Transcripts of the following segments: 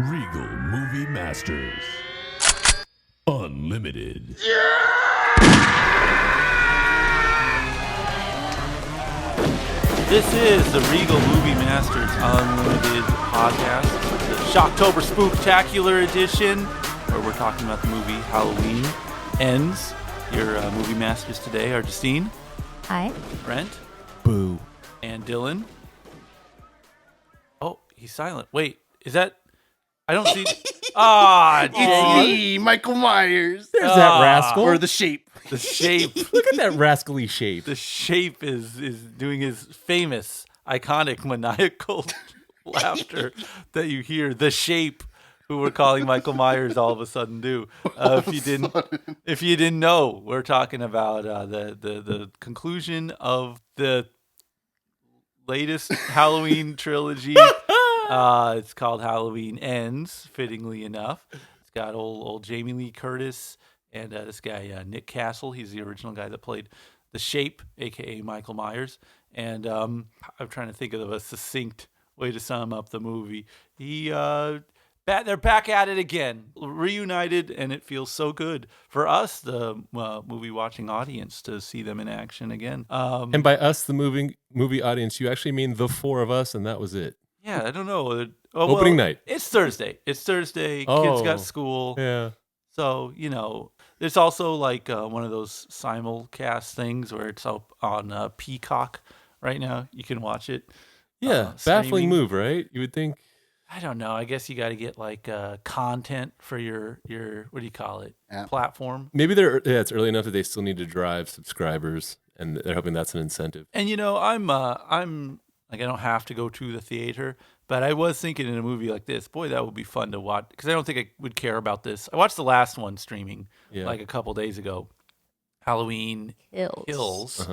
Regal Movie Masters. Unlimited. This is the Regal Movie Masters Unlimited podcast, the Shocktober Spooktacular edition, where we're talking about the movie Halloween Ends. Your movie masters today are Justine. Hi. Brent. Boo. And Dylan. Oh, he's silent. Wait, is that... I don't see... It's me, Michael Myers. There's that rascal. Or the shape. The shape. Look at that rascally shape. The shape is doing his famous, iconic, maniacal laughter that you hear. The shape, who we're calling Michael Myers, all of a sudden do. If you didn't know, we're talking about the conclusion of the latest Halloween trilogy. It's called Halloween Ends, fittingly enough. It's got old Jamie Lee Curtis and this guy, Nick Castle. He's the original guy that played the Shape, a.k.a. Michael Myers. And I'm trying to think of a succinct way to sum up the movie. They're back at it again, reunited, and it feels so good for us, the movie-watching audience, to see them in action again. And by us, the movie audience, you actually mean the four of us, and that was it. Yeah, I don't know. Opening night. It's Thursday. Kids got school. Yeah. So, there's also like one of those simulcast things where it's up on Peacock right now. You can watch it. Yeah, baffling move, right? You would think. I don't know. I guess you got to get like content for your what do you call it? Platform. Maybe it's early enough that they still need to drive subscribers, and they're hoping that's an incentive. And I'm like, I don't have to go to the theater, but I was thinking in a movie like this, boy, that would be fun to watch, because I don't think I would care about this. I watched the last one streaming like a couple days ago, Halloween Hills,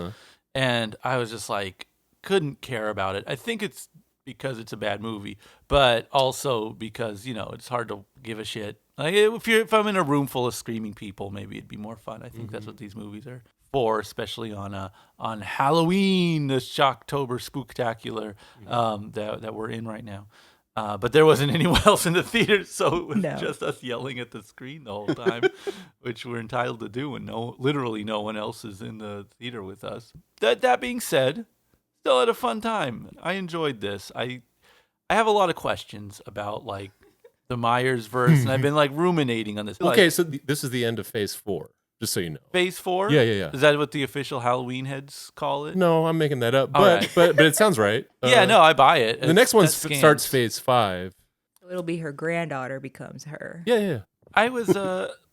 and I was just like, couldn't care about it. I think it's because it's a bad movie, but also because, it's hard to give a shit. Like if I'm in a room full of screaming people, maybe it'd be more fun. I think that's what these movies are for, especially on Halloween, the Shocktober Spooktacular that we're in right now. But there wasn't anyone else in the theater, so it was just us yelling at the screen the whole time, which we're entitled to do, and literally no one else is in the theater with us. That being said, still had a fun time. I enjoyed this. I have a lot of questions about like the Myers verse, and I've been like ruminating on this. Okay, so this is the end of Phase 4. Just so you know. Phase 4? Yeah. Is that what the official Halloween heads call it? No, I'm making that up. But it sounds right. I buy it. The next one starts Phase 5. So it'll be her granddaughter becomes her. Yeah. I was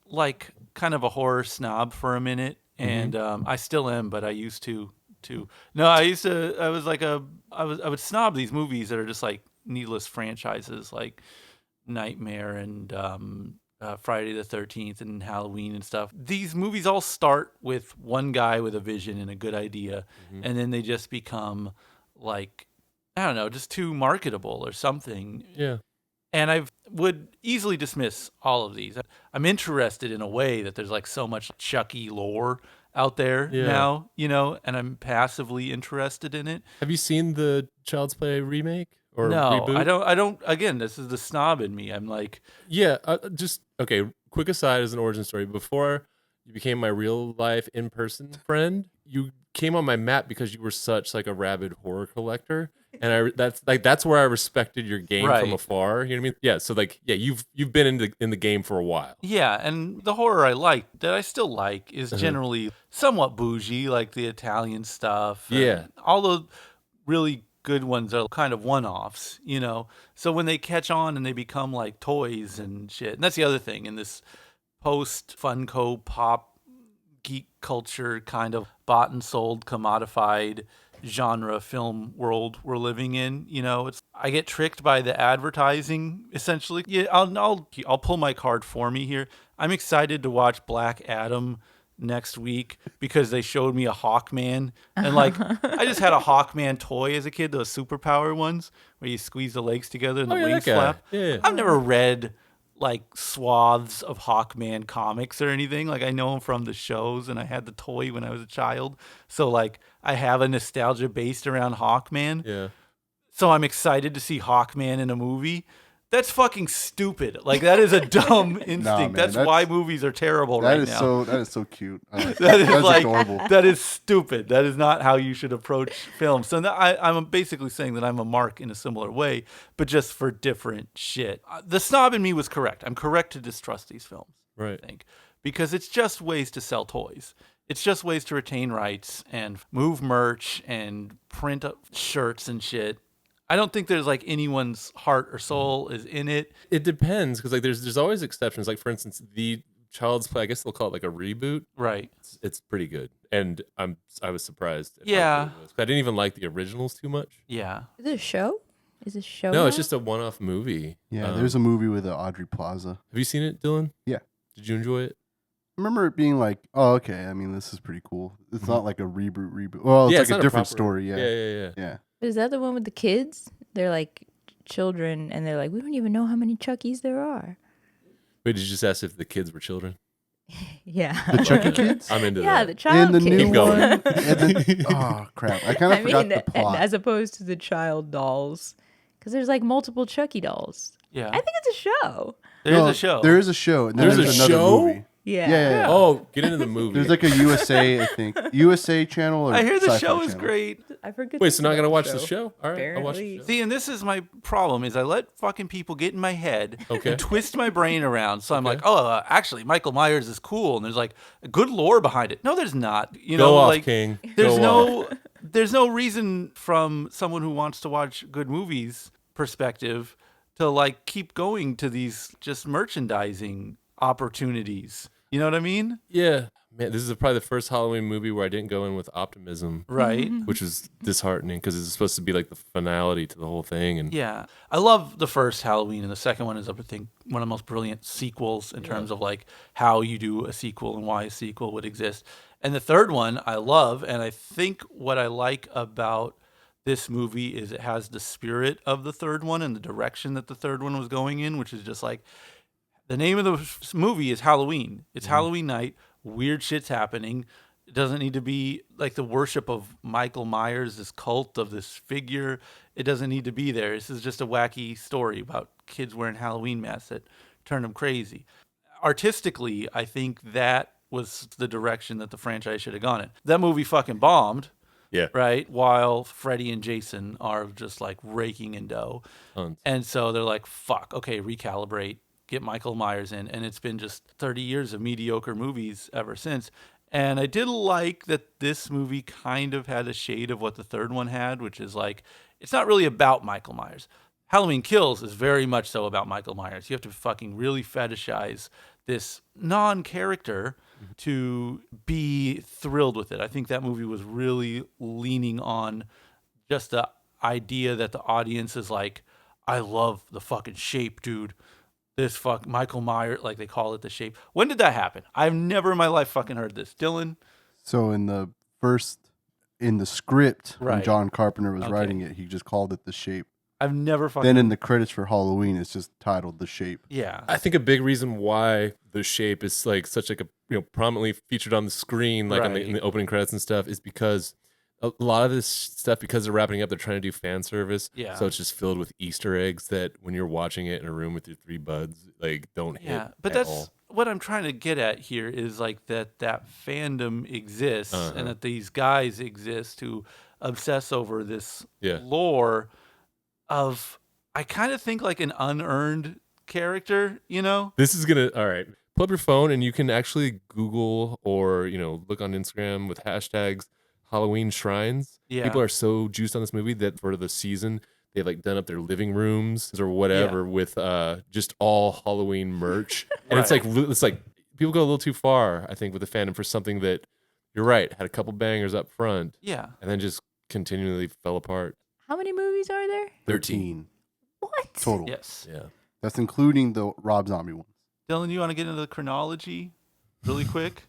like kind of a horror snob for a minute, and I still am, but I used to. No, I would snob these movies that are just like needless franchises, like Nightmare and Friday the 13th and Halloween and stuff. These movies all start with one guy with a vision and a good idea, and then they just become like, I don't know, just too marketable or something. Yeah. And I would easily dismiss all of these. I'm interested in a way that there's like so much Chucky lore out there now, and I'm passively interested in it. Have you seen the Child's Play remake? Or no, reboot? I don't. Again, this is the snob in me. I'm like, okay. Quick aside as an origin story. Before you became my real life in person friend, you came on my map because you were such like a rabid horror collector, and that's where I respected your game from afar. You know what I mean? Yeah. So you've been in the game for a while. Yeah, and the horror I like that I still like is generally somewhat bougie, like the Italian stuff. Yeah. All the really good ones are kind of one-offs, so when they catch on and they become like toys and shit, and that's the other thing in this post Funko Pop geek culture kind of bought and sold commodified genre film world we're living in, I get tricked by the advertising essentially. I'll pull my card for me here. I'm excited to watch Black Adam next week because they showed me a Hawkman, and like I just had a Hawkman toy as a kid, those superpower ones where you squeeze the legs together and the wings flap. Yeah. I've never read like swaths of Hawkman comics or anything. Like I know him from the shows, and I had the toy when I was a child, so like I have a nostalgia based around Hawkman. Yeah. So I'm excited to see Hawkman in a movie. That's fucking stupid. Like that is a dumb instinct. man, that's why movies are terrible That right is now. that is so cute. I like That is That's like adorable. that is stupid. That is not how you should approach film. So I'm basically saying that I'm a mark in a similar way, but just for different shit. The snob in me was correct. I'm correct to distrust these films. Right. I think because it's just ways to sell toys. It's just ways to retain rights and move merch and print up shirts and shit. I don't think there's like anyone's heart or soul is in it. It depends because like there's always exceptions. Like for instance, the Child's Play. I guess they'll call it like a reboot. Right. It's pretty good, and I was surprised. At Yeah. how good it was. I didn't even like the originals too much. Yeah. Is it a show? Is it a show? No, it's now? just a one-off movie. Yeah, there's a movie with Audrey Plaza. Have you seen it, Dylan? Yeah. Did you enjoy it? I remember it being like, oh, okay. I mean, this is pretty cool. It's not like a reboot. Well, it's like not a different proper- story. Yeah. Yeah. Yeah. Is that the one with the kids? They're like children, and they're like, we don't even know how many Chuckies there are. Wait, did you just ask if the kids were children? Yeah. The Chucky kids? I'm into Yeah, that. the child In the kids. new Keep going. one. Oh, crap. I kind of forgot the and plot. as opposed to the child dolls, because there's like multiple Chucky dolls. Yeah. I think it's a show. There's No, a show. There is a show. And then There's there's a another show? movie. Yeah. Yeah. Oh, get into the movie. There's like a USA, I think. USA channel or I hear the Sci-Fi show is channel. great. I forget. Wait, so now I about gotta watch the show? All right, I'll watch the Apparently. show. See, and this is my problem: is I let fucking people get in my head Okay. and twist my brain around. So I'm Okay. like, oh, actually, Michael Myers is cool, and there's like good lore behind it. No, there's not. You Go know, off, like King. there's Go off. there's no reason from someone who wants to watch good movies perspective to like keep going to these just merchandising opportunities. You know what I mean? Yeah, man, this is probably the first Halloween movie where I didn't go in with optimism, Right. which was disheartening because it's supposed to be like the finality to the whole thing. And Yeah. I love the first Halloween, and the second one is, I think, one of the most brilliant sequels in terms of like how you do a sequel and why a sequel would exist. And the third one I love, and I think what I like about this movie is it has the spirit of the third one and the direction that the third one was going in, which is just like the name of the movie is Halloween. It's Halloween night. Weird shit's happening. It doesn't need to be like the worship of Michael Myers, this cult of this figure. It doesn't need to be there. This is just a wacky story about kids wearing Halloween masks that turn them crazy. Artistically, I think that was the direction that the franchise should have gone in. That movie fucking bombed. yeah, Right, while Freddy and Jason are just like raking in dough. tons. And so they're like, fuck, okay, recalibrate, get Michael Myers in. And it's been just 30 years of mediocre movies ever since. And I did like that this movie kind of had a shade of what the third one had, which is like, it's not really about Michael Myers. Halloween Kills is very much so about Michael Myers. You have to fucking really fetishize this non-character to be thrilled with it. I think that movie was really leaning on just the idea that the audience is like, I love the fucking shape, dude. This Michael Myers, like they call it the shape. When did that happen? I've never in my life fucking heard this. Dylan? So in the script, when Right. John Carpenter was Okay. writing it, he just called it The Shape. I've never fucking. Then in the credits for Halloween, it's just titled The Shape. Yeah. I think a big reason why the shape is like such like a prominently featured on the screen, like in the opening credits and stuff, is because a lot of this stuff, because they're wrapping up, they're trying to do fan service. Yeah. So it's just filled with Easter eggs that when you're watching it in a room with your three buds, like don't Yeah, hit. but at that's all. what I'm trying to get at here is like that fandom exists Uh-huh. and that these guys exist who obsess over this Yeah. lore of, I kind of think like an unearned character, you know? This is gonna all right. Pull up your phone and you can actually Google or look on Instagram with hashtags Halloween shrines. Yeah. People are so juiced on this movie that for the season they've like done up their living rooms or whatever with just all Halloween merch. And it's like people go a little too far, I think, with the fandom for something that you're right, had a couple bangers up front Yeah. and then just continually fell apart. How many movies are there? 13 What? total. Yes. Yeah. That's including the Rob Zombie ones. Dylan, you want to get into the chronology really quick?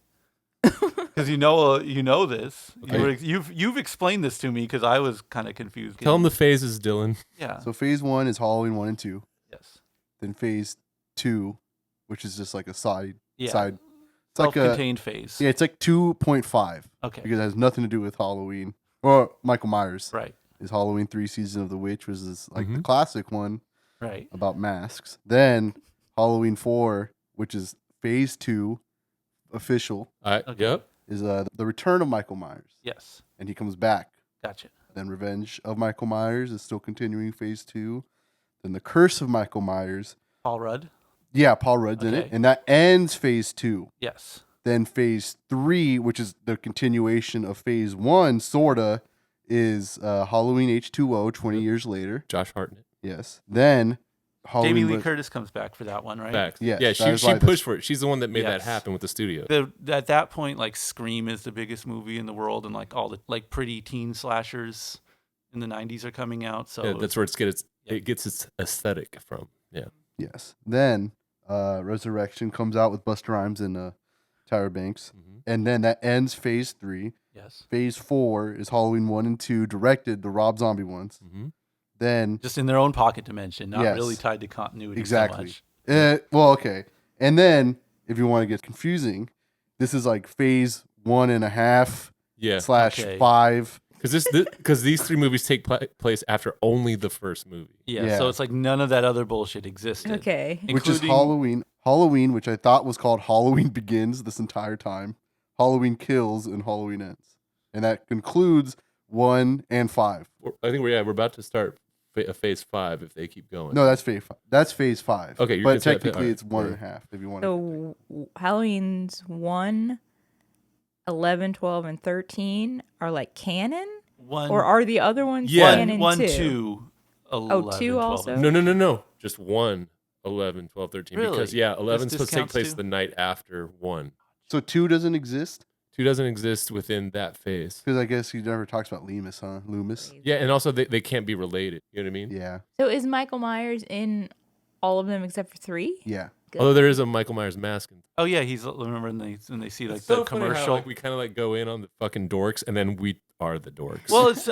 Because you know this. Okay. You've explained this to me because I was kind of confused. Tell them the phases, Dylan. Yeah. So phase 1 is Halloween 1 and 2. Yes. Then phase 2, which is just like a side. Yeah. It's like a Self-contained phase. yeah. It's like 2.5 Okay. because it has nothing to do with Halloween or Michael Myers. Right. Is Halloween 3: Season of the Witch, was this like the Mhm. classic one. Right. about masks. Then Halloween 4, which is phase 2, official, Yep. is the return of Michael Myers. Yes. And he comes back. Gotcha. Then Revenge of Michael Myers is still continuing phase 2. Then The Curse of Michael Myers. Paul Rudd. Yeah, Paul Rudd's in it. Okay. And that ends phase 2. Yes. Then phase 3, which is the continuation of phase 1, sorta, is Halloween H2O 20 years later. Josh Hartnett. Yes. Then Halloween. Jamie Lee Curtis comes back for that one, right? Facts. Yes, Yeah, that is she why pushed for it. She's the one that made that Yes. happen with the studio. At that point, like Scream is the biggest movie in the world, and like all the like pretty teen slashers in the 90s are coming out. So Yeah, that's where it gets its aesthetic from. Yeah. Yes. Then Resurrection comes out with Busta Rhymes and Tyra Banks. Mhm. And then that ends phase 3. yes, Phase 4 is Halloween 1 and 2, directed the Rob Zombie ones. Mhm. Then just in their own pocket dimension, not Yes. really tied to continuity. exactly. So much. Well, okay. And then if you want to get confusing, this is like phase 1.5 Yeah. slash Okay. 5. Because these 3 movies take place after only the first movie. Yeah, so it's like none of that other bullshit existed. Okay. Which is including- Halloween, which I thought was called Halloween Begins this entire time. Halloween Kills and Halloween Ends. And that concludes 1 and 5. I think we're about to start phase 5 if they keep going. No, that's phase 5. That's phase 5. Okay, you're but gonna say that- technically alright, it's 1.5 if you want to. So Halloween's 1, 11, 12, and 13 are like canon? One, Or are the other ones Yeah. canon one, too? 2, 11, 2 12. also? No. Just 1, 11, 12, 13. Really? Because, 11's This supposed to take discounts place 2? the night after 1. So 2 doesn't exist? 2 doesn't exist within that phase. Because I guess he never talks about Loomis, huh? Loomis? Yeah, and also they can't be related. You know what I mean? Yeah. So is Michael Myers in all of them except for 3? Yeah. Although there is a Michael Myers mask. Oh yeah, he's remember when they see like It's so the funny how, commercial. like, we kind of like go in on the fucking dorks, and then we are the dorks. Well, it's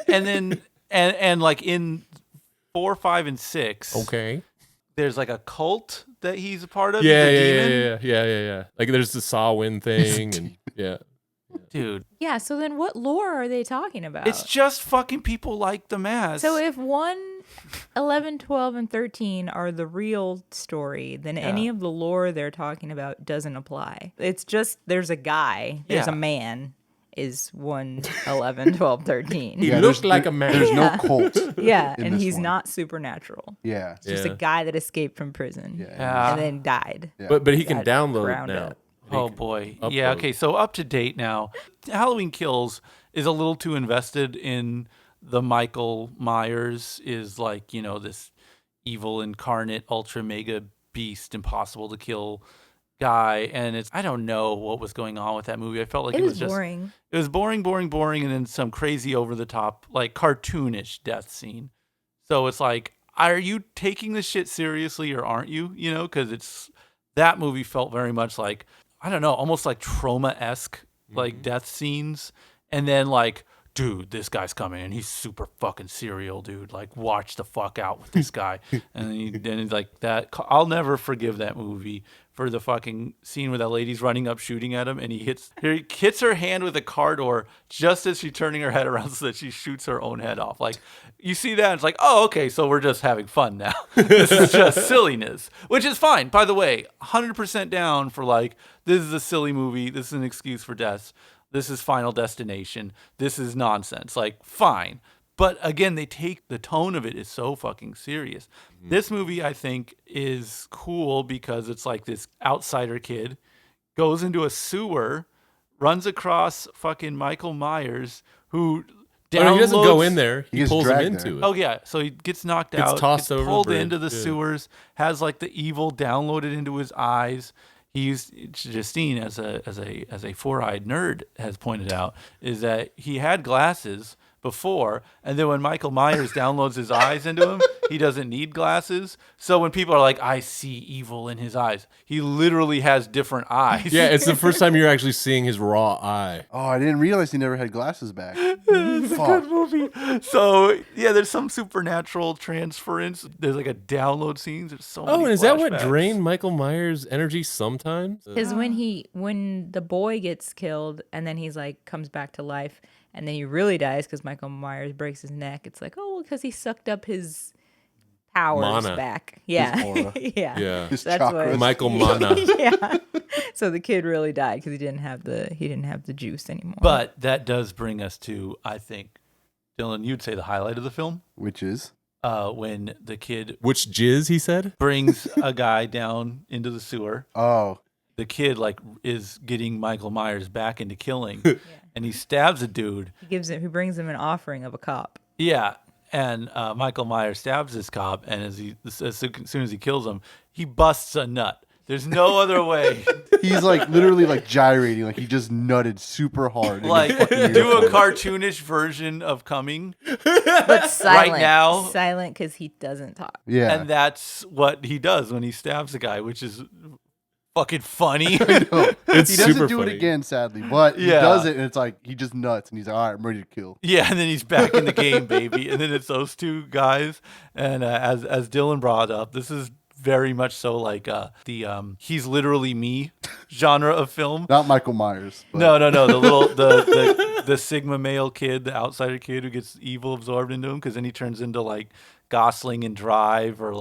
and then and like in 4, 5, and 6, okay. there's like a cult that he's a part of. He's a demon. Yeah. Like there's the Sawin thing, and yeah. Dude, Yeah, so then what lore are they talking about? it's just fucking people like the mask. So if 1, 11, 12, and 13 are the real story, then any of the lore they're talking about doesn't apply. It's just there's a guy, there's Yeah. a man is 1, 11, 12, 13. He Yeah, looked there's- like a man. There's Yeah. no cult. Yeah, in and this he's one. not supernatural. Yeah. It's just a Yeah. guy that escaped from prison Yeah. and then died. Yeah. But he can Got download it ground now. up. Oh boy. Yeah, upload. okay, so up to date now. Halloween Kills is a little too invested in the Michael Myers is like, this evil incarnate ultra mega beast impossible to kill guy, and I don't know what was going on with that movie. I felt like It was just boring. it was boring, and then some crazy over the top like cartoonish death scene. So it's like, are you taking this shit seriously or aren't you? Because that movie felt very much like, I don't know, almost like trauma-esque, like death scenes. And then like, dude, this guy's coming and he's super fucking serial, dude. Like, watch the fuck out with this guy. And then he's like that. I'll never forgive that movie for the fucking scene where that lady's running up shooting at him and he hits her hand with a car door just as she's turning her head around so that she shoots her own head off. Like, you see that, and it's like, oh, okay, so we're just having fun now. This is just silliness, which is fine. By the way, 100% down for like, this is a silly movie. This is an excuse for deaths. This is Final Destination. This is nonsense. Like, fine. But again, the tone of it is so fucking serious. This movie, I think, is cool because it's like this outsider kid goes into a sewer, runs across fucking Michael Myers, who Oh, no, he doesn't go downloads- in there. He He gets pulls him dragged into there. it. Oh yeah, so he gets knocked Gets out, tossed gets over the pulled bridge, into the yeah. sewers, has like the evil downloaded into his eyes. He used Justine as a four-eyed nerd has pointed out is that he had glasses before, and then when Michael Myers downloads his eyes into him, he doesn't need glasses. So when people are like, I see evil in his eyes, he literally has different eyes. Yeah, it's the first time you're actually seeing his raw eye. Oh, I didn't realize he never had glasses back. It's a Fuck. good movie. So yeah, there's some supernatural transference. There's like a download scenes. There's so many Oh, and is that what flashbacks. drained Michael Myers' energy sometimes? Because when the boy gets killed and then he's like comes back to life and then he really dies because Michael Myers breaks his neck. It's like, oh, well, because he sucked up his powers Mana. back. Yeah. aura. Yeah. Yeah. His That's chakras. what- Michael Mana. Yeah. So the kid really died because he didn't have the juice anymore. But that does bring us to, I think, Dylan, you'd say the highlight of the film Which is? when the kid Which jizz, he said? brings a guy down into the sewer. Oh. The kid is getting Michael Myers back into killing, and he stabs a dude. he brings him an offering of a cop. Yeah, and Michael Myers stabs this cop, and as soon as he kills him, he busts a nut. There's no other way. He's literally gyrating, like he just nutted super hard. in his fucking Do a uniform. cartoonish version of coming, But silent. Right now- Silent because he doesn't talk. Yeah. and that's what he does when he stabs a guy, which is fucking funny. No, It's he doesn't super do funny. it again, sadly, but he Yeah. does it, and it's like he just nuts, and he's like, "All right, I'm ready to kill." Yeah, and then he's back in the game, baby. And then it's those two guys. And as Dylan brought up, this is very much so the he's literally me genre of film. Not Michael Myers. But No, the Sigma male kid, the outsider kid who gets evil absorbed into him, because then he turns into Gosling in Drive or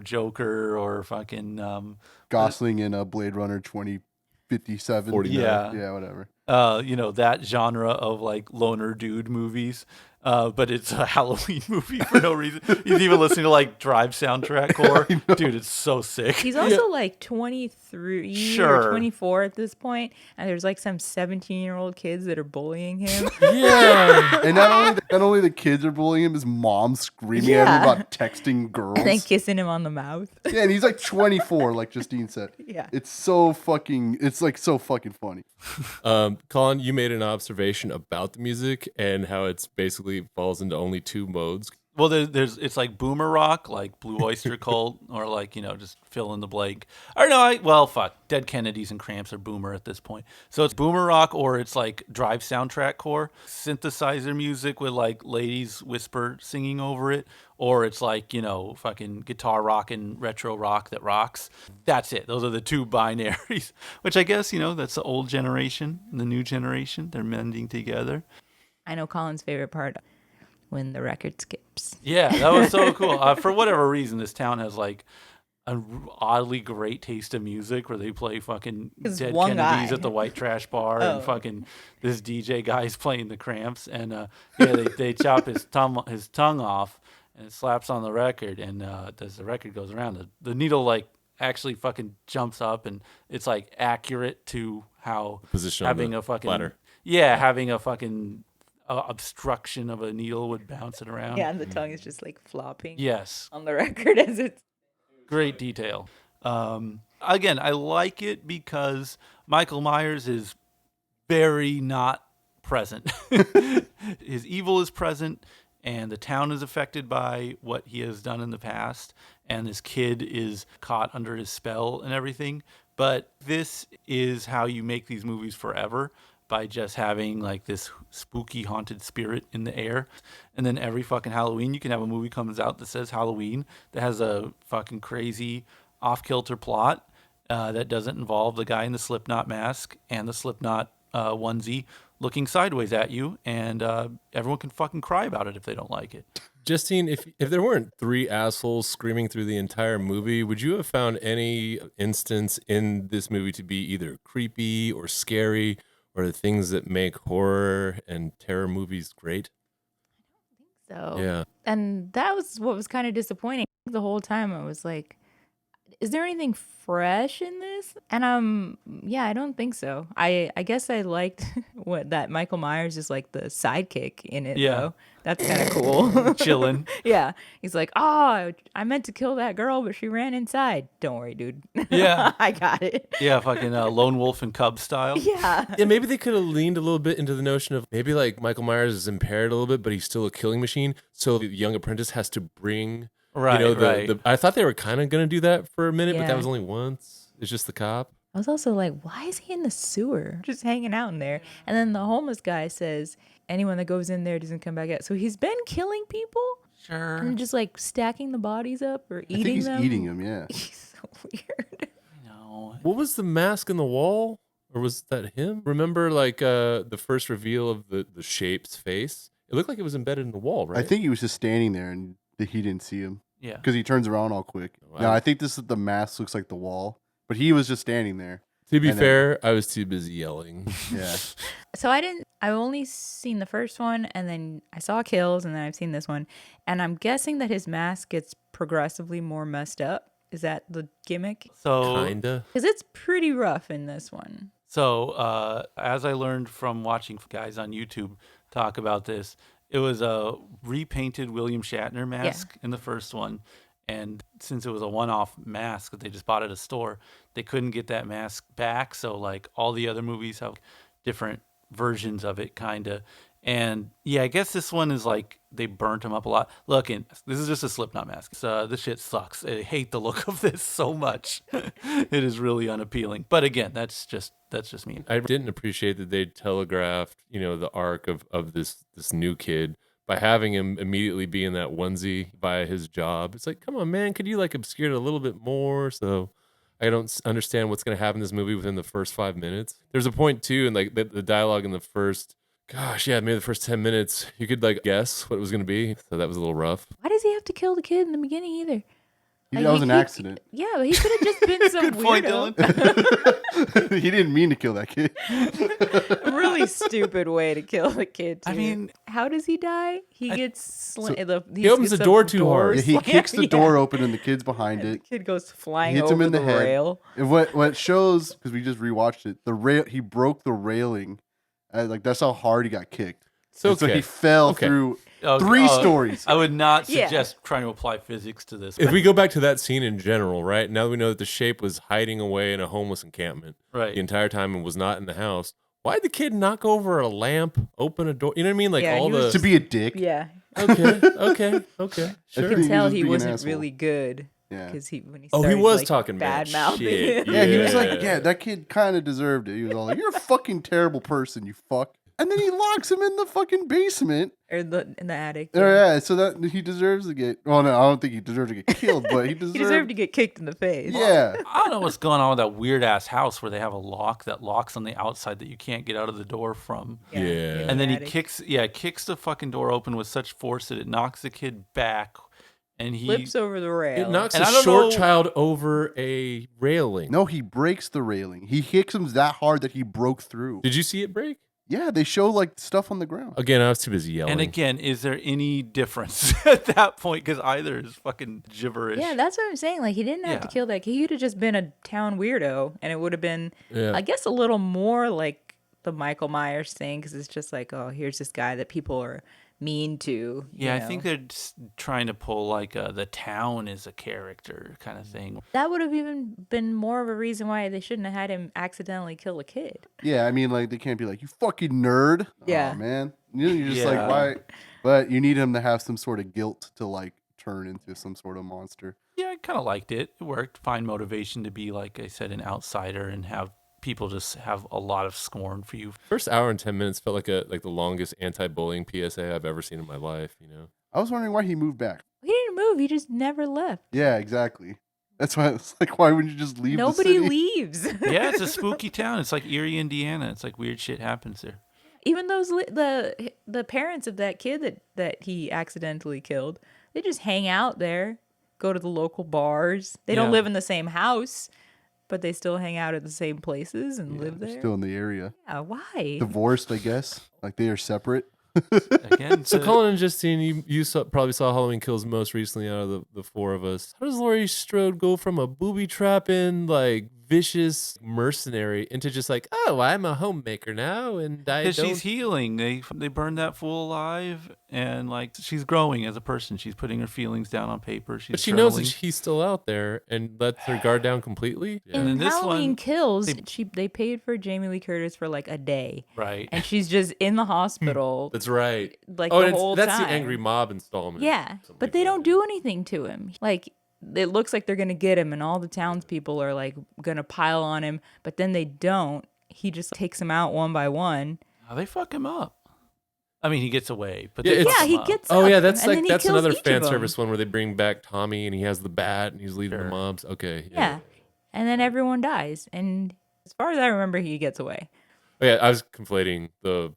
Joker or fucking Gosling in Blade Runner 2057. 49. Yeah. Whatever. that genre of loner dude movies. But it's a Halloween movie for no reason. He's even listening to Drive soundtrack core. Dude, it's so sick. He's also 23 Sure. or 24 at this point, and there's some 17-year-old kids that are bullying him. Yeah. And not only the kids are bullying him, his mom's screaming at him Yeah. about texting girls. And then kissing him on the mouth. Yeah, and he's 24, like Justine said. Yeah. It's so fucking funny. Colin, you made an observation about the music and how it's basically falls into only two modes. Well, it's like boomer rock, like Blue Oyster Cult, or just fill in the blank. Or no, fuck, Dead Kennedys and Cramps are boomer at this point. So it's boomer rock, or it's Drive soundtrack core, synthesizer music with ladies whisper singing over it, or it's fucking guitar rock and retro rock that rocks. That's it. Those are the two binaries, which I guess that's the old generation and the new generation. They're mending together. I know Colin's favorite part, when the record skips. Yeah, that was so cool. For whatever reason, this town has an oddly great taste of music where they play fucking There's Dead one Kennedys guy. at the White Trash Bar, Oh. and fucking this DJ guy's playing the Cramps, and they chop his tongue off, and it slaps on the record, and as the record goes around, the needle actually fucking jumps up, and it's accurate to how Position having on a the fucking ladder. having a fucking obstruction of a needle would bounce it around. Yeah, and the tongue is just flopping Yes. on the record as it's. Great detail. Again, I like it because Michael Myers is very not present. His evil is present, and the town is affected by what he has done in the past, and this kid is caught under his spell and everything. But this is how you make these movies forever, by just having this spooky haunted spirit in the air. And then every fucking Halloween you can have a movie comes out that says Halloween, that has a fucking crazy off-kilter plot that doesn't involve the guy in the Slipknot mask and the Slipknot onesie looking sideways at you, and everyone can fucking cry about it if they don't like it. Justine, if there weren't three assholes screaming through the entire movie, would you have found any instance in this movie to be either creepy or scary, or the things that make horror and terror movies great? So Yeah. And that was what was kind of disappointing. The whole time I was like, is there anything fresh in this? And I don't think so. I guess I liked that Michael Myers is the sidekick in it. Yeah. Though. That's kind of cool. Chilling. Yeah. He's like, oh, I meant to kill that girl, but she ran inside. Don't worry, dude. Yeah. I got it. Yeah, fucking Lone Wolf and Cub style. Yeah. Yeah, maybe they could have leaned a little bit into the notion of maybe Michael Myers is impaired a little bit, but he's still a killing machine. So the young apprentice has to bring, Right, right. I thought they were kind of going to do that for a minute, but Yeah. that was only once. It's just the cop. I was also like, why is he in the sewer? Just hanging out in there. And then the homeless guy says, anyone that goes in there doesn't come back out. So he's been killing people Sure. and just stacking the bodies up or I think eating he's them. eating him, yeah. He's so weird. No. What was the mask in the wall? Or was that him? Remember the first reveal of the shape's face? It looked like it was embedded in the wall, right? I think he was just standing there and that he didn't see him Yeah. because he turns around all quick. Wow. Now I think the mask looks like the wall, but he was just standing there. To be And then- fair, I was too busy yelling. Yeah. So I've only seen the first one, and then I saw Kills, and then I've seen this one. And I'm guessing that his mask gets progressively more messed up. Is that the gimmick? So Kinda. Because it's pretty rough in this one. So, as I learned from watching guys on YouTube talk about this, it was a repainted William Shatner mask in the first one. And since it was a one-off mask that they just bought at a store, they couldn't get that mask back. So, like, all the other movies have different versions of it, kind of. And, yeah, I guess this one is, like, they burnt them up a lot. Look, and this is just a Slipknot mask. So, this shit sucks. I hate the look of this so much. It is really unappealing. But, again, that's just me. I didn't appreciate that they telegraphed, the arc of this new kid by having him immediately be in that onesie by his job. It's like, come on, man, could you like obscure it a little bit more? So I don't understand what's going to happen in this movie within the first 5 minutes. There's a point too, and like the dialogue in the first, maybe the first 10 minutes, you could like guess what it was going to be. So that was a little rough. Why does he have to kill the kid in the beginning either? That was an accident. Yeah, but he could have just been some Good point, weirdo. Dylan. He didn't mean to kill that kid. Really stupid way to kill the kid. Too. I mean, how does he die? He gets he opens the door too hard. Yeah, he kicks the door open and the kid's behind and it. the kid goes flying Hits him over in the head. rail. And what shows, because we just rewatched it, the rail, he broke the railing. Like that's how hard he got kicked. So So he fell through 3 stories. I would not Yeah. suggest trying to apply physics to this. If we go back to that scene in general, right? Now that we know that the shape was hiding away in a homeless encampment Right. the entire time and was not in the house. Why'd the kid knock over a lamp, open a door? You know what I mean? Like Yeah, all he was To be a dick. Yeah, Okay. I Sure. think you tell was he being an wasn't asshole. really good Yeah. because when he Oh, he started, was like, talking bad mouthing shit. him. Yeah, he was like, that kid kind of deserved it. He was all like, you're a fucking terrible person, you fuck. And then he locks him in the fucking basement. or in the attic. Yeah, so that he deserves to get. Well, no, I don't think he deserves to get killed, but he deserved. He deserved to get kicked in the face. Yeah, I don't know what's going on with that weird ass house where they have a lock that locks on the outside that you can't get out of the door from. Yeah. And then he attic. kicks the fucking door open with such force that it knocks the kid back, and he Flips over the rail. It knocks And a I don't short know- child over a railing. no, he breaks the railing. He kicks him that hard that he broke through. Did you see it break? Yeah, they show like stuff on the ground. Again, I was too busy yelling. And again, is there any difference at that point? Because either is fucking gibberish. Yeah, that's what I'm saying. Like, he didn't have to Yeah. kill that kid. He could have just been a town weirdo, and it would have been, Yeah. I guess, a little more like the Michael Myers thing, because it's just like, oh, here's this guy that people are mean to. you Yeah, I know. think they're just trying to pull like the town is a character kind of thing. That would have even been more of a reason why they shouldn't have had him accidentally kill a kid. Yeah, I mean, like they can't be like, you fucking nerd. Yeah. Aw, man. You're just like, Yeah. why? But you need him to have some sort of guilt to like turn into some sort of monster. Yeah, I kind of liked it. It worked. Find motivation to be, like I said, an outsider and have people just have a lot of scorn for you. First hour and 10 minutes felt like the longest anti-bullying PSA I've ever seen in my life, I was wondering why he moved back. He didn't move. He just never left. Yeah, exactly. That's why it's like, why wouldn't you just leave? Nobody the city? leaves. Yeah, it's a spooky town. It's like Erie, Indiana. It's like weird shit happens there. Even those the parents of that kid that he accidentally killed, they just hang out there, go to the local bars. They don't Yeah. live in the same house, but they still hang out at the same places and live They're there. still in the area. Yeah, why? Divorced, I guess. Like they are separate. Again, So to- Colin and Justine, you probably saw Halloween Kills most recently out of the four of us. How does Laurie Strode go from a booby trapping, like vicious mercenary into just like, oh, I'm a homemaker now, and I because don't. she's healing. They burned that fool alive, and like she's growing as a person. She's putting her feelings down on paper. She's But she knows that journaling. he's still out there and lets her guard down completely. And In then this Halloween one, Kills, they paid for Jamie Lee Curtis for like a day, right? and she's just in the hospital. That's right. Like Oh, the and whole that's time. the Angry Mob installment. Yeah, Something but like they that. don't do anything to him. Like, it looks like they're gonna get him, and all the townspeople are like gonna pile on him, but then they don't. He just takes them out one by one. How they fuck him up? I mean, he gets away, but Yeah, they it's- fuck Yeah, him he up. gets. Oh up, yeah, that's and then like he that's kills another each of fan them. service one where they bring back Tommy and he has the bat and he's leading the Sure. mobs. Okay. Yeah, and then everyone dies, and as far as I remember, he gets away. Oh, yeah, I was conflating the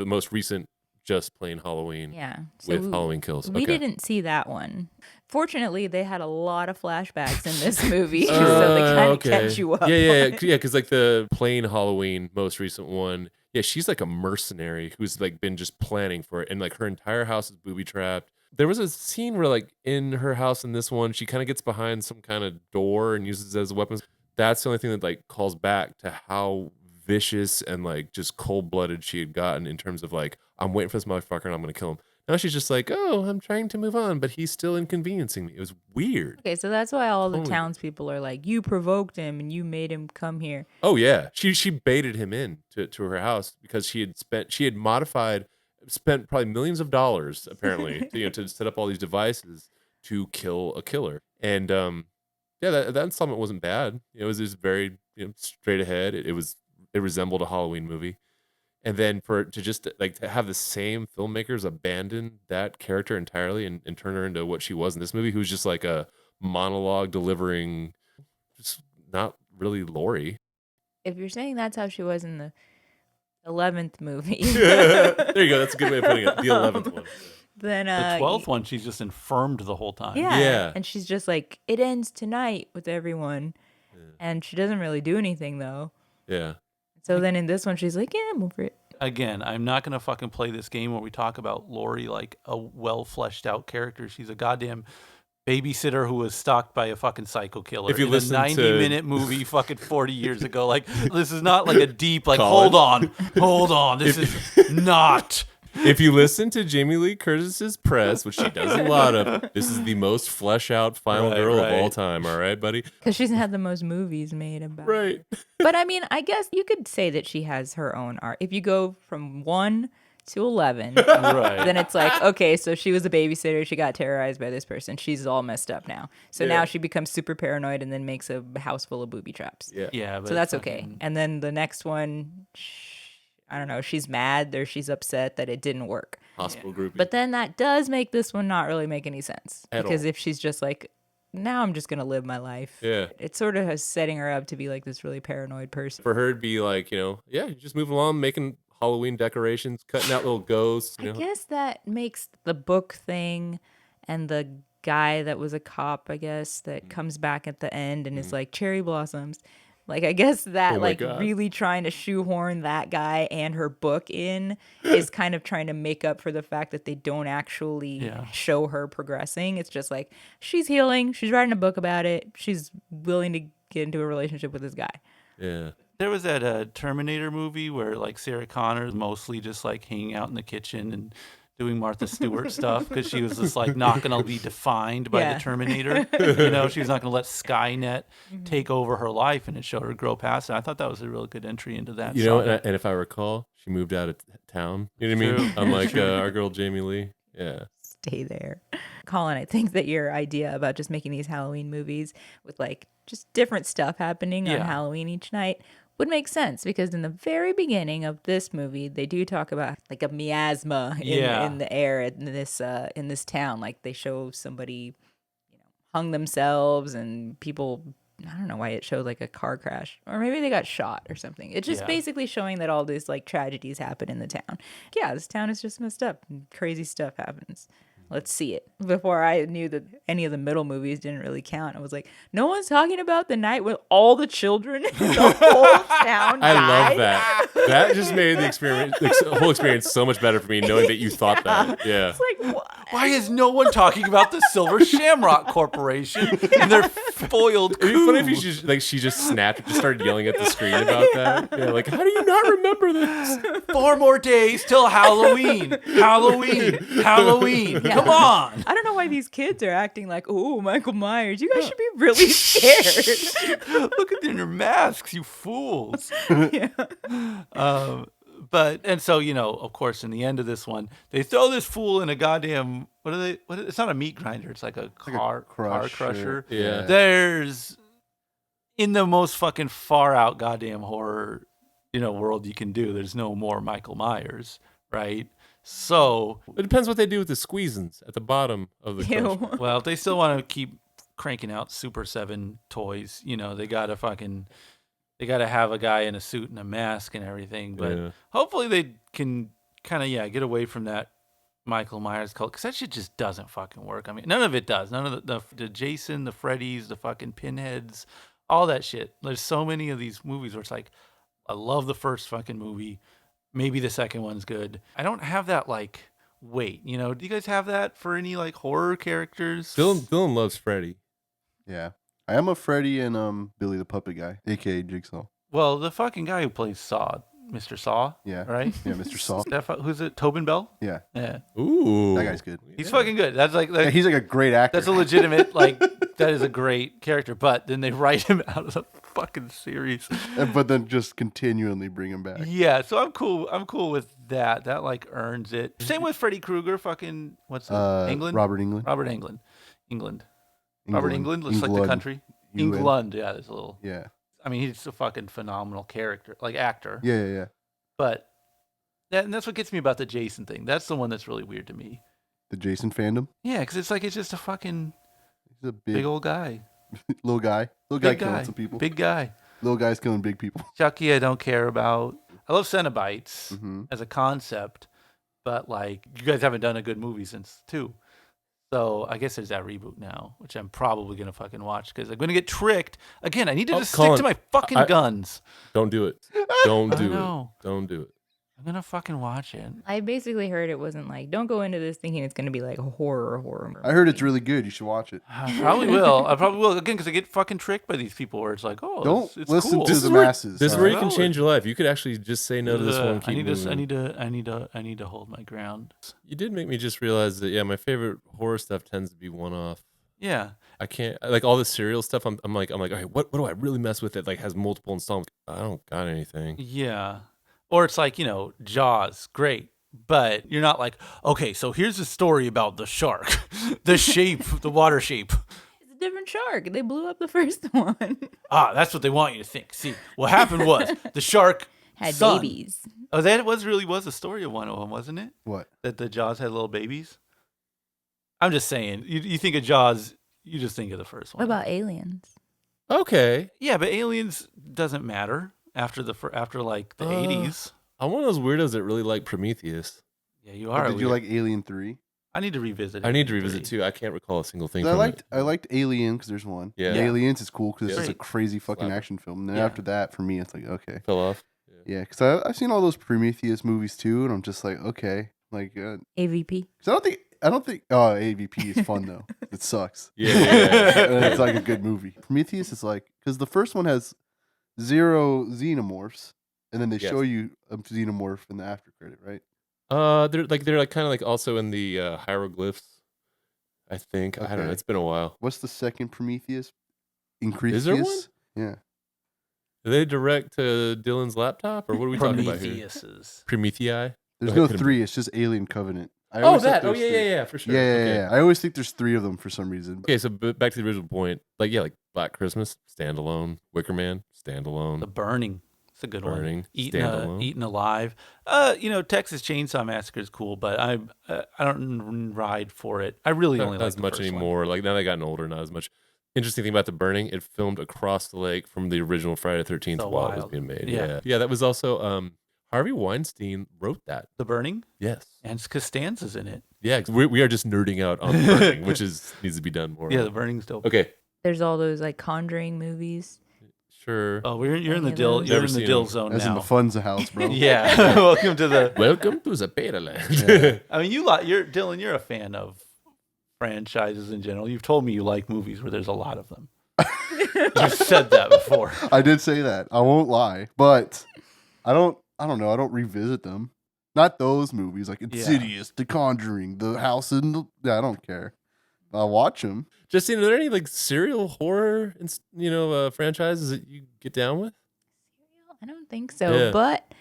most recent just plain Halloween Yeah. with Halloween Kills. We Okay. didn't see that one. Fortunately, they had a lot of flashbacks in this movie, so they kind of catch you up. Yeah. Because like the plain Halloween, most recent one, yeah, she's like a mercenary who's like been just planning for it, and like her entire house is booby trapped. There was a scene where like in her house in this one, she kind of gets behind some kind of door and uses it as a weapon. That's the only thing that like calls back to how vicious and like just cold blooded she had gotten in terms of like, I'm waiting for this motherfucker and I'm gonna kill him. Now she's just like, oh, I'm trying to move on, but he's still inconveniencing me. It was weird. Okay, so that's why all the Totally. townspeople are like, you provoked him and you made him come here. Oh yeah, she baited him in to her house because she had spent probably millions of dollars apparently to set up all these devices to kill a killer. And yeah, that installment wasn't bad. It was just very straight ahead. It resembled a Halloween movie. And then to have the same filmmakers abandon that character entirely and turn her into what she was in this movie, who's just like a monologue delivering, just not really Laurie. If you're saying that's how she was in the 11th movie, There you go. That's a good way of putting it. The 11th one. then The 12th one, she's just infirmed the whole time. Yeah. And she's just like, it ends tonight with everyone. And she doesn't really do anything though. Yeah. So then in this one, she's like, yeah, I'm over it. Again, I'm not going to fucking play this game where we talk about Laurie like a well fleshed out character. She's a goddamn babysitter who was stalked by a fucking psycho killer. If you in listen a to- 90-minute movie fucking 40 years ago. Like, this is not like a deep, like, Colin? hold on. This is not. If you listen to Jamie Lee Curtis's press, which she does a lot of, this is the most flesh out final Right, girl of all right. time. All right, buddy. Because she's had the most movies made about her. Right. But I mean, I guess you could say that she has her own art. If you go from 1 to 11, Right. then it's like, okay, so she was a babysitter. She got terrorized by this person. She's all messed up now. So now she becomes super paranoid and then makes a house full of booby traps. Yeah. Yeah, but So that's okay. fucking- And then the next one, I don't know, she's mad or she's upset that it didn't work. Hospital groupie. But then that does make this one not really make any sense. At Because all. if she's just like, now I'm just going to live my life. Yeah. It sort of has setting her up to be like this really paranoid person. For her to be like, yeah, just moving along, making Halloween decorations, cutting out little ghosts. I guess that makes the book thing and the guy that was a cop, I guess, that comes back at the end and is like cherry blossoms. Like, I guess that Oh my like God. really trying to shoehorn that guy and her book in is kind of trying to make up for the fact that they don't actually show her progressing. It's just like she's healing. She's writing a book about it. She's willing to get into a relationship with this guy. Yeah. There was that Terminator movie where like Sarah Connor's mostly just like hanging out in the kitchen and doing Martha Stewart stuff because she was just like not going to be defined by Yeah. the Terminator. She was not going to let Skynet take over her life, and it showed her grow past it. I thought that was a real good entry into that. saga. And if I recall, she moved out of town. You know what I mean? True. Unlike our girl Jamie Lee. Yeah. Stay there. Colin, I think that your idea about just making these Halloween movies with like just different stuff happening on Yeah. Halloween each night would make sense because in the very beginning of this movie, they do talk about like a miasma in the air in this town. Like they show somebody, hung themselves and people. I don't know why it showed like a car crash or maybe they got shot or something. It's just basically showing that all these like tragedies happen in the town. Yeah, this town is just messed up and crazy stuff happens. Let's see it. Before I knew that any of the middle movies didn't really count, I was like, no one's talking about the night when all the children in the whole town I died. love that. That just made the whole experience so much better for me, knowing that you thought that. Yeah. It's like, what? Why is no one talking about the Silver Shamrock Corporation and their foiled It'd be funny if coup? she just snapped and just started yelling at the screen about that. Yeah, like, how do you not remember this? 4 more days till Halloween. Halloween. Come on. I don't know why these kids are acting like, oh, Michael Myers. You guys should be really scared. Look at their masks, you fools. And so, of course, in the end of this one, they throw this fool in a goddamn, it's not a meat grinder. It's like a car crusher. Yeah. There's, in the most fucking far out goddamn horror, world you can do, there's no more Michael Myers, right? So, It depends what they do with the squeezins at the bottom of the Ew. crusher. well, if they still want to keep cranking out Super 7 toys, they got to have a guy in a suit and a mask and everything. But Yeah. hopefully they can kind of get away from that Michael Myers cult, because that shit just doesn't fucking work. I mean, none of it does. None of the Jason, the Freddys, the fucking Pinheads, all that shit. There's so many of these movies where it's like, I love the first fucking movie. Maybe the second one's good. I don't have that like weight. Do you guys have that for any like horror characters? Dylan loves Freddy. Yeah. I am a Freddy and Billy the Puppet Guy, aka Jigsaw. Well, the fucking guy who plays Saw, Mr. Saw. Yeah. Right? Yeah, Mr. Saw. Who's it? Tobin Bell? Yeah. Yeah. Ooh. That guy's good. He's fucking good. That's like Yeah, he's like a great actor. that's a legitimate, like, that is a great character. But then they write him out of the fucking series. But then just continually bring him back. Yeah, so I'm cool. I'm cool with that. That like earns it. Same with Freddy Krueger. Fucking what's it? England. Robert England. Robert England. Robert England looks like the country. UN. England. Yeah, there's a little. Yeah. I mean, he's a fucking phenomenal character, like actor. Yeah. But and that's what gets me about the Jason thing. That's the one that's really weird to me. The Jason fandom. Yeah, because it's just a fucking He's a big old guy. little guy. Little guy Big killing guy. some people. Big guy. Little guy's killing big people. Chucky, I don't care about. I love Cenobites Mhm. as a concept, but like you guys haven't done a good movie since 2. So I guess there's that reboot now, which I'm probably gonna fucking watch because I'm gonna get tricked again. I need to just stick Colin, to my fucking guns. Don't do it. Don't I do know. it. Don't do it. I'm gonna fucking watch it. I basically heard it wasn't like, don't go into this thinking it's going to be like a horror movie. I heard it's really good. You should watch it. I probably will. I probably will again because I get fucking tricked by these people where it's like, oh, Don't it's listen cool. to the masses. This is where you Alright. can change your life. You could actually just say no to this one. And I keep need moving. to. I need to hold my ground. You did make me just realize that my favorite horror stuff tends to be one-off. Yeah. I can't like all the serial stuff. I'm like, all right, what do I really mess with that like has multiple installments? I don't got anything. Yeah. Or it's like, Jaws, great. But you're not like, okay, so here's a story about the shark, the shape, the water shape. It's a different shark. They blew up the first one. That's what they want you to think. See, what happened was the shark Had son- babies. Oh, that was a story of one of them, wasn't it? What? That the Jaws had little babies? I'm just saying, you think of Jaws, you just think of the first one. What about aliens? Okay. Yeah, but Aliens doesn't matter after like the 80s. I'm one of those weirdos that really like Prometheus. Yeah, you But are. did you like Alien 3? I need to revisit it. I need to revisit too. I can't recall a single thing. From I liked Alien because there's one. Yeah. And Aliens is cool because it's Yeah. just a crazy fucking Slap. action film. And then Yeah. after that, for me, it's like, okay. Fell off. Yeah, because I've seen all those Prometheus movies too, and I'm just like, okay. Like, AVP. because I don't think, oh, AVP is fun though. It sucks. Yeah. And it's like a good movie. Prometheus is like, because the first one has 0 xenomorphs, and then they Yes. show you a xenomorph in the after credit, right? They're kind of like also in the hieroglyphs. I think I don't know. Okay. It's been a while. What's the second Prometheus? Increase. Is there one? Yeah. Did they direct to Dylan's laptop, or what are we talking about here? Prometheus. Promethei. There's Go no ahead, 3. It's just Alien Covenant. I Oh, always think that. Oh, there's yeah, 3. yeah, for sure. Yeah, Okay. yeah. I always think there's 3 of them for some reason. Okay, so back to the original point. Like Black Christmas, standalone. Wicker Man, standalone. The Burning. It's a good Burning, one. standalone. Eaten Alive. Texas Chainsaw Massacre is cool, but I don't ride for it. I really only not like as the much first one. anymore. Like now they gotten older, not as much. Interesting thing about The Burning, it filmed across the lake from the original Friday the 13th So while it was wild. being made. Yeah. Yeah, that was also Harvey Weinstein wrote that. The Burning, Yes. and Costanza's in it. Yeah, 'cause we are just nerding out on The Burning, which needs to be done more. Yeah, The Burning's dope. Okay, There's all those like Conjuring movies. sure. Oh, you're in the Any of dill. those? You're Never in the seen dill them. zone As in now. the Funza house, bro. Yeah. Welcome to the. Welcome to the Betaland. I mean, you're Dylan. You're a fan of franchises in general. You've told me you like movies where there's a lot of them. You've said that before. I did say that. I won't lie, but I don't know. I don't revisit them. Not those movies like Insidious, The Conjuring, The House in the. Yeah, I don't care. I'll watch them. Justine, are there any like serial horror, franchises that you get down with? I don't think so, Yeah. but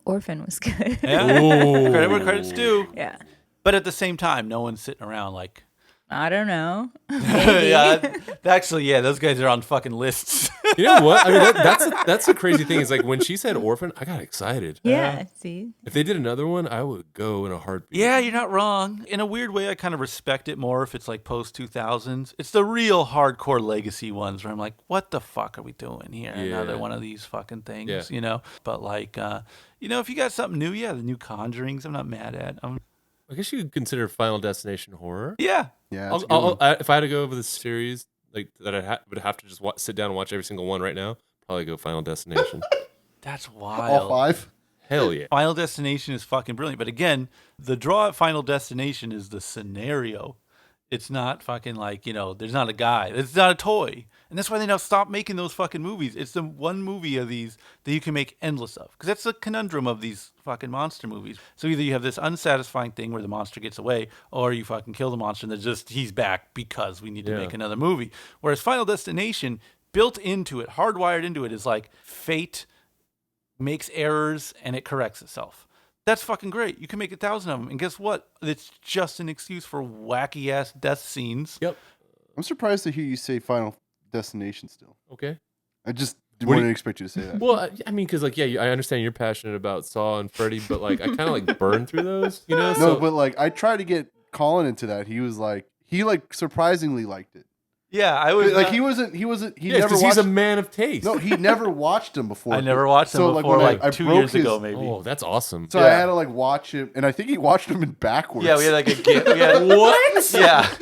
Orphan was good. Yeah. Ooh. Credit where credit's due. Yeah. But at the same time, no one's sitting around like. I don't know. Yeah, actually, yeah, those guys are on fucking lists. You know what? I mean, that's the crazy thing. Is like when she said orphan, I got excited. Yeah, see? If they did another one, I would go in a heartbeat. Yeah, you're not wrong. In a weird way, I kind of respect it more if it's like post 2000s. It's the real hardcore legacy ones where I'm like, what the fuck are we doing here? Yeah. Another one of these fucking things, Yeah. you know? But like, you know, if you got something new, the new Conjurings, I'm not mad at. I guess you could consider Final Destination horror. Yeah. Yeah, that's a good one. If I had to go over the series like that, I would have to just sit down and watch every single one right now. Probably go Final Destination. That's All wild. 5. Hell yeah. Final Destination is fucking brilliant. But again, the draw at Final Destination is the scenario. It's not fucking like, you know, there's not a guy. It's not a toy. And that's why they now stop making those fucking movies. It's the one movie of these that you can make endless of. Because that's the conundrum of these fucking monster movies. So either you have this unsatisfying thing where the monster gets away, or you fucking kill the monster and he's back because we need to make another movie. Whereas Final Destination, built into it, hardwired into it, is like fate makes errors and it corrects itself. That's fucking great. You can make 1,000 of them. And guess what? It's just an excuse for wacky ass death scenes. Yep. I'm surprised to hear you say Final Destination still. Okay. I just What do wouldn't you- expect you to say that. Well, I mean, because like, yeah, I understand you're passionate about Saw and Freddy, but like, I kind of like burned through those, you know? No, but like I tried to get Colin into that. He was like, he like surprisingly liked it. Yeah, I was Like he yeah, never because watched. he's a man of taste. No, he never watched them before. I never watched them So, before, when like I 2 broke years his- ago, maybe. Oh, that's awesome. So I had to like watch him, and I think he watched them in backwards. Yeah, we had like a gift. We had, what? Yeah.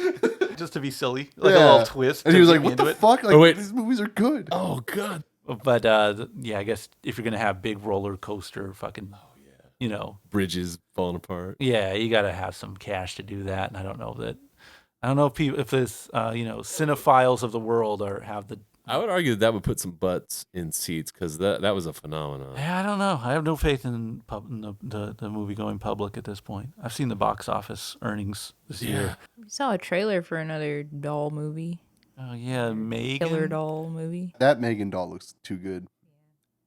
Just to be silly. Like a little twist. And to he was get like, me "What into the it." fuck? Like Oh, wait. these movies are good." Oh god. But yeah, I guess if you're going to have big roller coaster fucking, you know, Bridges falling apart. yeah, you got to have some cash to do that. And I don't know if people, if this, you know, cinephiles of the world have the, I would argue that would put some butts in seats because that was a phenomenon. yeah, I don't know. I have no faith in the movie going public at this point. I've seen the box office earnings this year. We saw a trailer for another doll movie. Oh yeah, Megan. Killer doll movie. That Megan doll looks too good.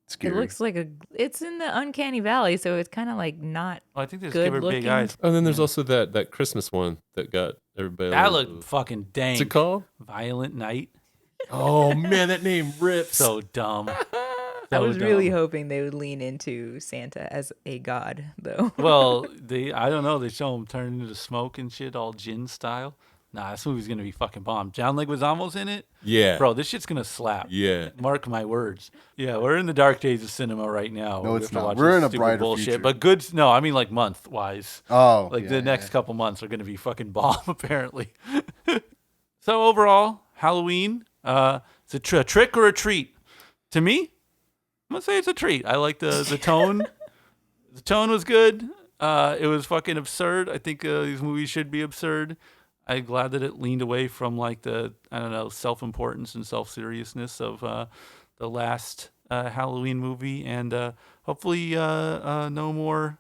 Scary. It looks like it's in the uncanny valley, so it's kind of like not. Oh, I think they just Good give her big looking. eyes. Oh, and then there's also that Christmas one that got everybody. That all- looked fucking dang. What's it called? Violent Night. Oh man, that name rips. So dumb. I So was really dumb. hoping they would lean into Santa as a god, though. Well, I don't know. They show him turning into smoke and shit, all gin style. Nah, this movie's gonna be fucking bomb. John Leguizamo's in it, yeah, bro. This shit's gonna slap. Yeah. Mark my words. Yeah, we're in the dark days of cinema right now. No, We it's have to not. watch We're this in a stupid brighter bullshit. future. But good. No, I mean like month wise. Oh, Like yeah, the yeah, next yeah. couple months are gonna be fucking bomb apparently. So overall, Halloween, it's a trick or a treat. To me, I'm gonna say it's a treat. I like the tone. The tone was good. It was fucking absurd. I think these movies should be absurd. I'm glad that it leaned away from like the, I don't know, self-importance and self-seriousness of the last Halloween movie, and hopefully no more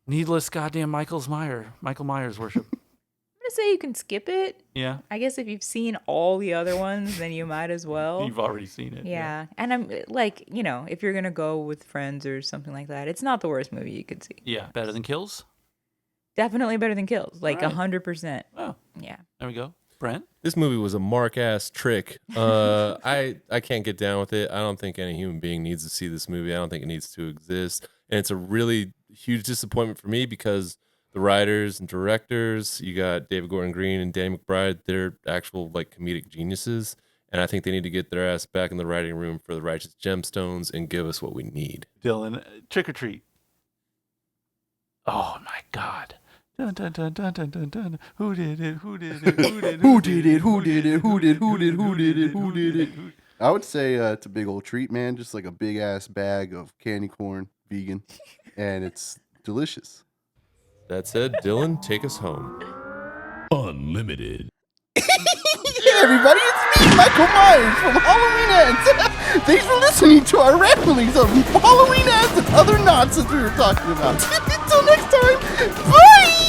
needless goddamn Michael Myers worship. I'm gonna say you can skip it. Yeah, I guess if you've seen all the other ones, then you might as well. you've already seen it. Yeah, and I'm like, you know, if you're gonna go with friends or something like that, it's not the worst movie you could see. Yeah, better than Kills. Definitely better than Kills, like Right. 100%. Oh, Yeah. there we go. Brent. This movie was a mark ass trick. I can't get down with it. I don't think any human being needs to see this movie. I don't think it needs to exist. And it's a really huge disappointment for me because the writers and directors, you got David Gordon Green and Danny McBride, they're actual like comedic geniuses. And I think they need to get their ass back in the writing room for the Righteous Gemstones and give us what we need. Dylan, trick or treat. Oh my God. Dun, dun, dun, dun, dun, dun, dun. Who did it? Who did it? Who did it? Who did it? Who did it? Who did? Who did? Who did it? Who did it? I would say it's a big old treat, man. Just like a big ass bag of candy corn, vegan, and it's delicious. That said, Dylan, take us home. Unlimited. Hey everybody, it's me, Michael Myers from Halloween Ends. Thanks for listening to our ramblings of Halloween Ends and other nonsense we were talking about. Until next time, bye!